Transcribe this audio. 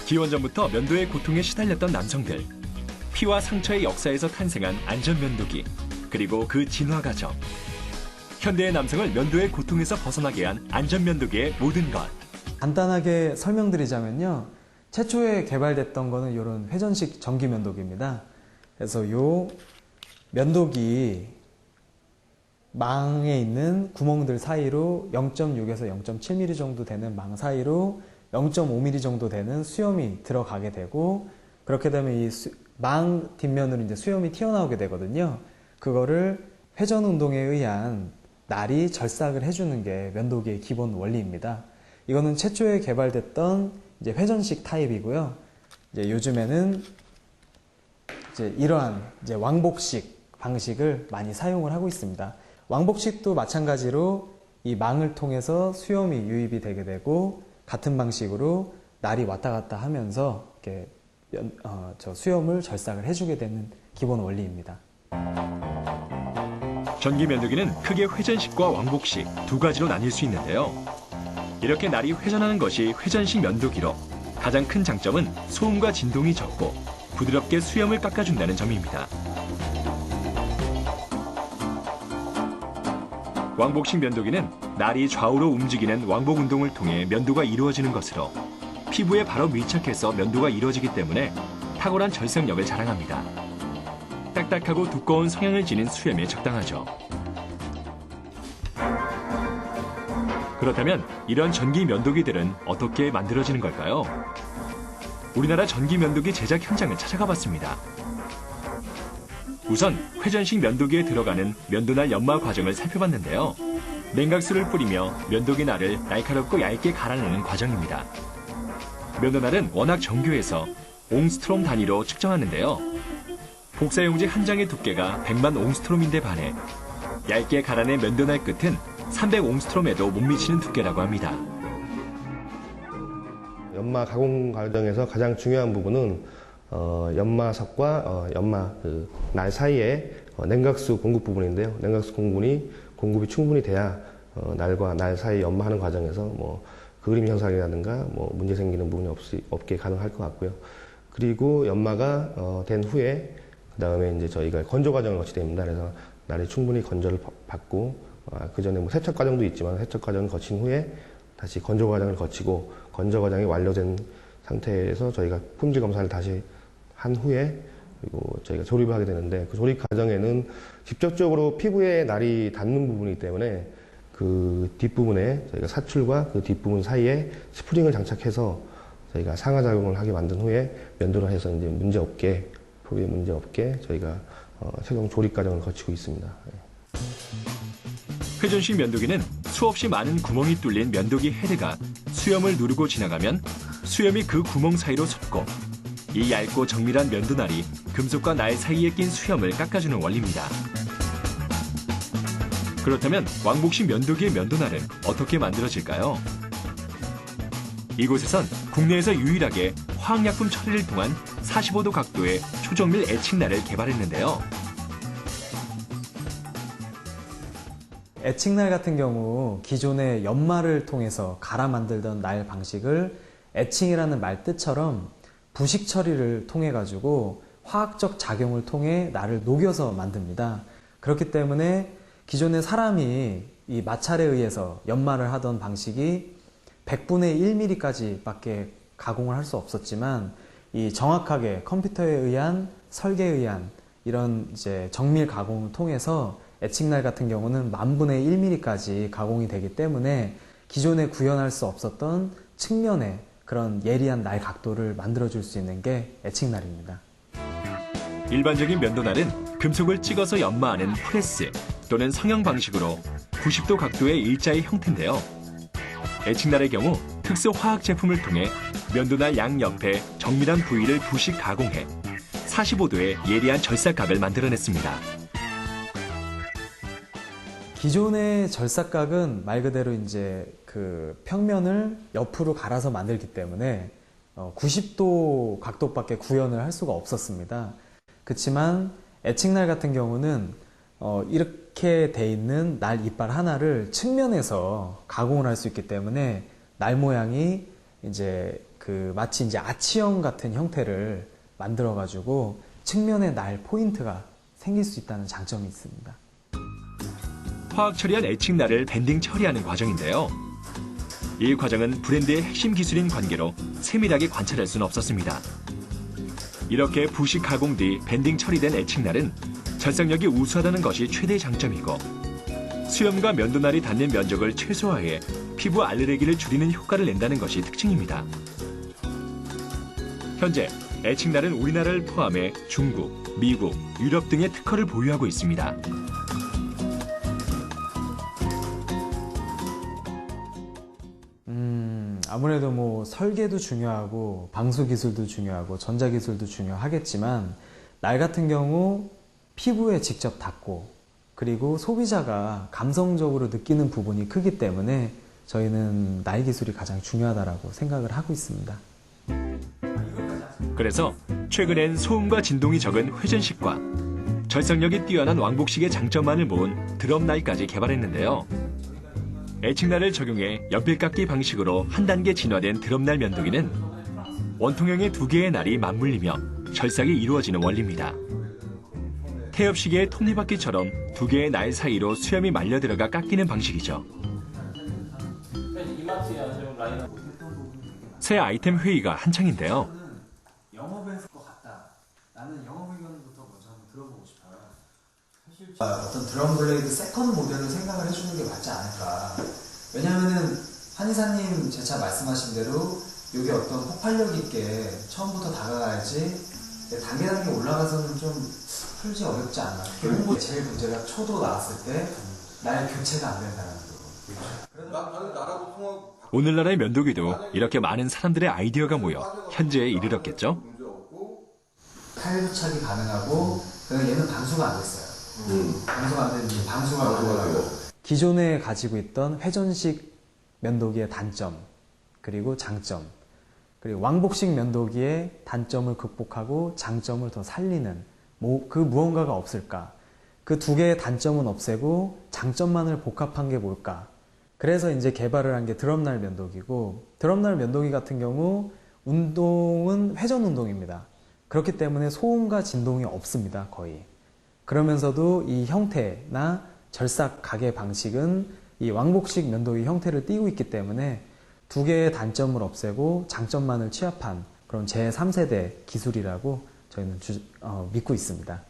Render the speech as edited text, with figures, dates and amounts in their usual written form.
기원전부터 면도의 고통에 시달렸던 남성들. 피와 상처의 역사에서 탄생한 안전면도기, 그리고 그 진화 과정. 현대의 남성을 면도의 고통에서 벗어나게 한 안전면도기의 모든 것. 간단하게 설명드리자면요. 최초에 개발됐던 거는 이런 회전식 전기면도기입니다. 그래서 이 면도기 망에 있는 구멍들 사이로 0.6에서 0.7mm 정도 되는 망 사이로 0.5mm 정도 되는 수염이 들어가게 되고, 그렇게 되면 이 망 뒷면으로 이제 수염이 튀어나오게 되거든요. 그거를 회전 운동에 의한 날이 절삭을 해주는 게 면도기의 기본 원리입니다. 이거는 최초에 개발됐던 이제 회전식 타입이고요. 이제 요즘에는 이제 이러한 이제 왕복식 방식을 많이 사용을 하고 있습니다. 왕복식도 마찬가지로 이 망을 통해서 수염이 유입이 되게 되고, 같은 방식으로 날이 왔다 갔다 하면서 이렇게 수염을 절삭을 해주게 되는 기본 원리입니다. 전기 면도기는 크게 회전식과 왕복식 두 가지로 나뉠 수 있는데요. 이렇게 날이 회전하는 것이 회전식 면도기로 가장 큰 장점은 소음과 진동이 적고 부드럽게 수염을 깎아준다는 점입니다. 왕복식 면도기는 날이 좌우로 움직이는 왕복 운동을 통해 면도가 이루어지는 것으로 피부에 바로 밀착해서 면도가 이루어지기 때문에 탁월한 절삭력을 자랑합니다. 딱딱하고 두꺼운 성향을 지닌 수염에 적당하죠. 그렇다면 이런 전기 면도기들은 어떻게 만들어지는 걸까요? 우리나라 전기 면도기 제작 현장을 찾아가 봤습니다. 우선 회전식 면도기에 들어가는 면도날 연마 과정을 살펴봤는데요. 냉각수를 뿌리며 면도기 날을 날카롭고 얇게 갈아내는 과정입니다. 면도날은 워낙 정교해서 옹스트롬 단위로 측정하는데요. 복사용지 한 장의 두께가 100만 옹스트롬인데 반해 얇게 갈아낸 면도날 끝은 300옹스트롬에도 못 미치는 두께라고 합니다. 연마 가공 과정에서 가장 중요한 부분은 연마석과 연마 날 사이에 냉각수 공급 부분인데요. 냉각수 공급이 충분히 돼야 날과 날 사이 연마하는 과정에서 뭐 그림 현상이라든가 뭐 문제 생기는 부분이 없게 가능할 것 같고요. 그리고 연마가 된 후에 그 다음에 이제 저희가 건조 과정을 거치게 됩니다. 그래서 날이 충분히 건조를 받고 그 전에 뭐 세척 과정도 있지만 세척 과정을 거친 후에 다시 건조 과정을 거치고 건조 과정이 완료된 상태에서 저희가 품질 검사를 다시 한 후에 그리고 저희가 조립을 하게 되는데, 그 조립 과정에는 직접적으로 피부에 날이 닿는 부분이기 때문에 그 뒷부분에 저희가 사출과 그 뒷부분 사이에 스프링을 장착해서 저희가 상하작용을 하게 만든 후에 면도를 해서 이제 피부에 문제 없게 저희가 최종 조립 과정을 거치고 있습니다. 회전식 면도기는 수없이 많은 구멍이 뚫린 면도기 헤드가 수염을 누르고 지나가면 수염이 그 구멍 사이로 솟고, 이 얇고 정밀한 면도날이 금속과 날 사이에 낀 수염을 깎아주는 원리입니다. 그렇다면 왕복식 면도기의 면도날은 어떻게 만들어질까요? 이곳에선 국내에서 유일하게 화학약품 처리를 통한 45도 각도의 초정밀 에칭날을 개발했는데요. 에칭날 같은 경우 기존의 연마를 통해서 갈아 만들던 날 방식을 에칭이라는 말 뜻처럼 부식 처리를 통해 가지고 화학적 작용을 통해 날을 녹여서 만듭니다. 그렇기 때문에 기존의 사람이 이 마찰에 의해서 연마를 하던 방식이 100분의 1mm까지 밖에 가공을 할 수 없었지만, 이 정확하게 컴퓨터에 의한 설계에 의한 이런 이제 정밀 가공을 통해서 에칭날 같은 경우는 10,000분의 1mm까지 가공이 되기 때문에 기존에 구현할 수 없었던 측면의 그런 예리한 날 각도를 만들어줄 수 있는 게 에칭날입니다. 일반적인 면도날은 금속을 찍어서 연마하는 프레스 또는 성형 방식으로 90도 각도의 일자의 형태인데요. 에칭날의 경우 특수 화학 제품을 통해 면도날 양옆에 정밀한 부위를 부식 가공해 45도의 예리한 절삭각을 만들어냈습니다. 기존의 절삭각은 말 그대로 이제 그 평면을 옆으로 갈아서 만들기 때문에 90도 각도밖에 구현을 할 수가 없었습니다. 그렇지만 에칭날 같은 경우는 이렇게 돼 있는 날 이빨 하나를 측면에서 가공을 할 수 있기 때문에 날 모양이 이제 그 마치 이제 아치형 같은 형태를 만들어가지고 측면에 날 포인트가 생길 수 있다는 장점이 있습니다. 화학 처리한 에칭날을 밴딩 처리하는 과정인데요. 이 과정은 브랜드의 핵심 기술인 관계로 세밀하게 관찰할 수는 없었습니다. 이렇게 부식 가공 뒤 밴딩 처리된 에칭날은 절삭력이 우수하다는 것이 최대 장점이고 수염과 면도날이 닿는 면적을 최소화해 피부 알레르기를 줄이는 효과를 낸다는 것이 특징입니다. 현재 에칭날은 우리나라를 포함해 중국, 미국, 유럽 등의 특허를 보유하고 있습니다. 아무래도 뭐 설계도 중요하고 방수 기술도 중요하고 전자 기술도 중요하겠지만 날 같은 경우 피부에 직접 닿고 그리고 소비자가 감성적으로 느끼는 부분이 크기 때문에 저희는 날 기술이 가장 중요하다고 생각을 하고 있습니다. 그래서 최근엔 소음과 진동이 적은 회전식과 절삭력이 뛰어난 왕복식의 장점만을 모은 드럼날까지 개발했는데요. 에칭날을 적용해 연필깎이 방식으로 한 단계 진화된 드럼날 면도기는 원통형의 두 개의 날이 맞물리며 절삭이 이루어지는 원리입니다. 태엽시계의 톱니바퀴처럼 두 개의 날 사이로 수염이 말려 들어가 깎이는 방식이죠. 새 아이템 회의가 한창인데요. 영업했을 것 같다. 나는 영업 의견부터 먼저 한번 들어보고 싶어요. 어떤 드럼 블레이드 세컨 모델로 생각을 해주는 게 맞지 않을까. 왜냐면은 한의사님 재차 말씀하신 대로 이게 어떤 폭발력 있게 처음부터 다가가야지 단계 올라가서는 좀 풀지 어렵지 않나. 홍보 제일 문제가 초도 나왔을 때 날 교체가 안 된다는 거. 오늘날의 면도기도 이렇게 많은 사람들의 아이디어가 모여 현재에 이르렀겠죠? 탈부착이 가능하고 얘는 방수가 안 됐어요. 방수가 안 됐는데 방수가 가능하고 기존에 가지고 있던 회전식 면도기의 단점 그리고 장점 그리고 왕복식 면도기의 단점을 극복하고 장점을 더 살리는 그 무언가가 없을까? 그 두 개의 단점은 없애고 장점만을 복합한 게 뭘까? 그래서 이제 개발을 한 게 드럼날 면도기고 드럼날 면도기 같은 경우 운동은 회전 운동입니다. 그렇기 때문에 소음과 진동이 없습니다. 거의. 그러면서도 이 형태나 절삭 가게 방식은 이 왕복식 면도기 형태를 띠고 있기 때문에 두 개의 단점을 없애고 장점만을 취합한 그런 제3세대 기술이라고 저희는 믿고 있습니다.